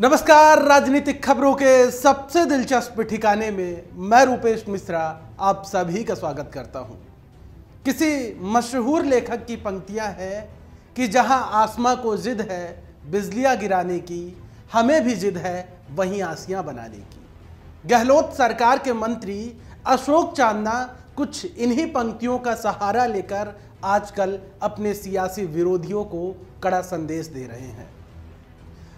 नमस्कार। राजनीतिक खबरों के सबसे दिलचस्प ठिकाने में मैं रूपेश मिश्रा आप सभी का स्वागत करता हूं। किसी मशहूर लेखक की पंक्तियां हैं कि जहां आसमां को जिद है बिजलियां गिराने की, हमें भी जिद है वहीं आसियां बनाने की। गहलोत सरकार के मंत्री अशोक चांदना कुछ इन्हीं पंक्तियों का सहारा लेकर आजकल अपने सियासी विरोधियों को कड़ा संदेश दे रहे हैं।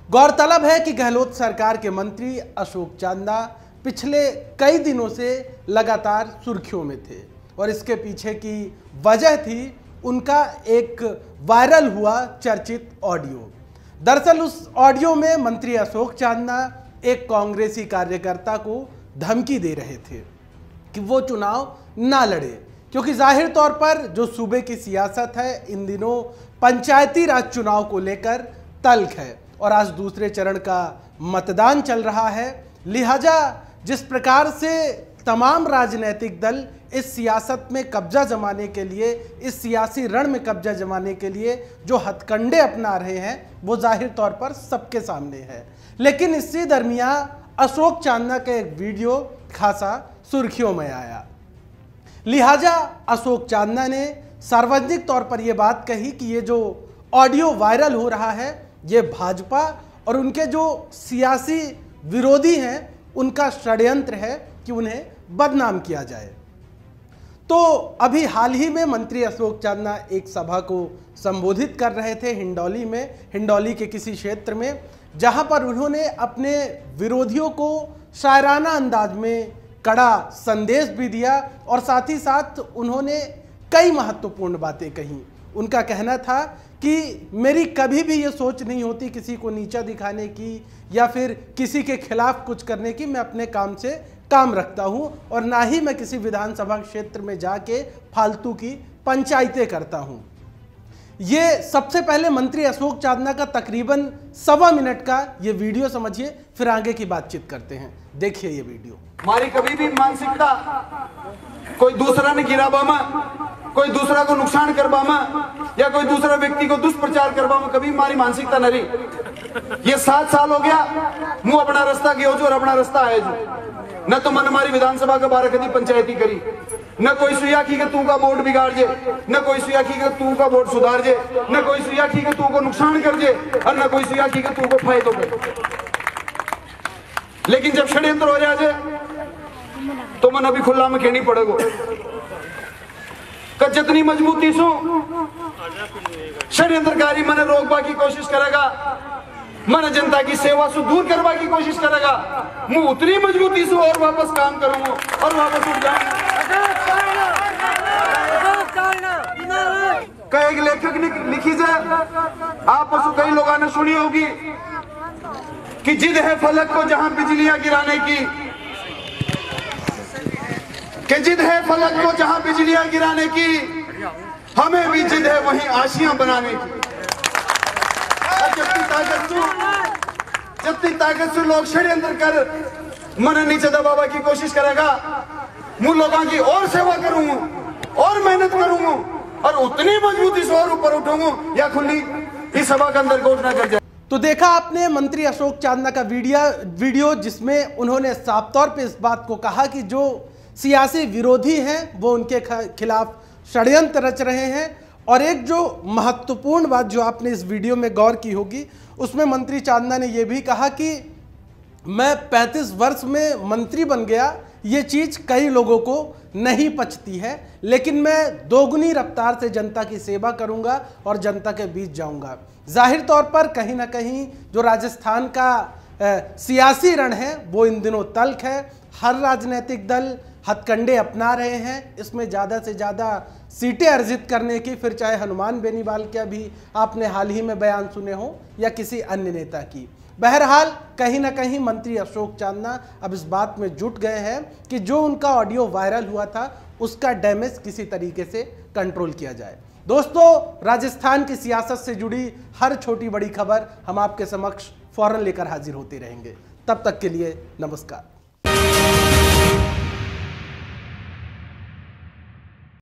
गौरतलब है कि गहलोत सरकार के मंत्री अशोक चांदना पिछले कई दिनों से लगातार सुर्खियों में थे और इसके पीछे की वजह थी उनका एक वायरल हुआ चर्चित ऑडियो। दरअसल उस ऑडियो में मंत्री अशोक चांदना एक कांग्रेसी कार्यकर्ता को धमकी दे रहे थे कि वो चुनाव ना लड़े, क्योंकि जाहिर तौर पर जो सूबे की सियासत है इन दिनों पंचायती राज चुनाव को लेकर तल्ख है और आज दूसरे चरण का मतदान चल रहा है। लिहाजा जिस प्रकार से तमाम राजनीतिक दल इस सियासत में कब्जा जमाने के लिए, इस सियासी रण में कब्जा जमाने के लिए जो हथकंडे अपना रहे हैं वो जाहिर तौर पर सबके सामने है। लेकिन इसी दरमियान अशोक चांदना का एक वीडियो खासा सुर्खियों में आया। लिहाजा अशोक चांदना ने सार्वजनिक तौर पर यह बात कही कि ये जो ऑडियो वायरल हो रहा है ये भाजपा और उनके जो सियासी विरोधी हैं उनका षड्यंत्र है कि उन्हें बदनाम किया जाए। तो अभी हाल ही में मंत्री अशोक चांदना एक सभा को संबोधित कर रहे थे हिंडौली के किसी क्षेत्र में, जहां पर उन्होंने अपने विरोधियों को शायराना अंदाज में कड़ा संदेश भी दिया और साथ ही साथ उन्होंने कई महत्वपूर्ण बातें कही। उनका कहना था कि मेरी कभी भी ये सोच नहीं होती किसी को नीचा दिखाने की या फिर किसी के खिलाफ कुछ करने की। मैं अपने काम से काम रखता हूँ और ना ही मैं किसी विधानसभा क्षेत्र में जाके फालतू की पंचायतें करता हूँ। ये सबसे पहले मंत्री अशोक चांदना का तकरीबन 1.25 मिनट का ये वीडियो समझिए, फिर आगे की बातचीत करते हैं। देखिए ये वीडियो। हमारी कभी भी मानसिकता कोई दूसरा ने गिरा बामा, कोई दूसरा को नुकसान कर बामा या कोई दूसरा व्यक्ति को दुष्प्रचार कर बामा, कभी हमारी मानसिकता नहीं। ये 7 साल हो गया मुंह अपना रास्ता गयो जो और अपना रास्ता आए जो। न तो मन हमारी विधानसभा का 12 कदी पंचायती करी, न कोई सुया की तू का वोट बिगाड़ जे, न कोई सुया की तू का वोट सुधार जे, न कोई सुया की तू को नुकसान कर जे और न कोई सुया की तू को फायदो कर। लेकिन जब षड्यंत्र हो जाए तो मन अभी खुला में कहनी पड़ेगो कि जितनी मजबूती से षड्यंत्रकारी मन रोकवा की कोशिश करेगा, मन जनता की सेवा से दूर करवा की कोशिश करेगा, मैं उतनी मजबूती से और वापस काम करूंगा और वापस उठ जाऊंगा। कई लेखक ने लिखी जाए, आप कई लोगों ने सुनी होगी कि जिद है फलक को जहां बिजलियां गिराने की, कि जिद है फलक को जहां बिजलियां गिराने की, हमें भी जिद है वहीं आशियां बनाने की। जितनी ताकत से लोग षड्यंत्र कर मन नीचे दबावा की कोशिश करेगा, मैं लोगों की और सेवा करूंगा और मेहनत करूंगा और उतनी मजबूती से और ऊपर उठूंगा या खुली इस सभा के अंदर घोषणा कर जाए। तो देखा आपने मंत्री अशोक चांदना का वीडियो जिसमें उन्होंने साफ तौर पे इस बात को कहा कि जो सियासी विरोधी हैं वो उनके खिलाफ षड्यंत्र रच रहे हैं। और एक जो महत्वपूर्ण बात जो आपने इस वीडियो में गौर की होगी उसमें मंत्री चांदना ने यह भी कहा कि मैं 35 वर्ष में मंत्री बन गया, ये चीज़ कई लोगों को नहीं पचती है, लेकिन मैं दोगुनी रफ्तार से जनता की सेवा करूंगा और जनता के बीच जाऊंगा। जाहिर तौर पर कहीं ना कहीं जो राजस्थान का सियासी रण है वो इन दिनों तल्ख है। हर राजनीतिक दल हथकंडे अपना रहे हैं, इसमें ज़्यादा से ज़्यादा सीटें अर्जित करने की, फिर चाहे हनुमान बेनीवाल का भी आपने हाल ही में बयान सुने हो या किसी अन्य नेता की। बहरहाल कहीं ना कहीं मंत्री अशोक चांदना अब इस बात में जुट गए हैं कि जो उनका ऑडियो वायरल हुआ था उसका डैमेज किसी तरीके से कंट्रोल किया जाए। दोस्तों, राजस्थान की सियासत से जुड़ी हर छोटी बड़ी खबर हम आपके समक्ष फौरन लेकर हाजिर होते रहेंगे। तब तक के लिए नमस्कार।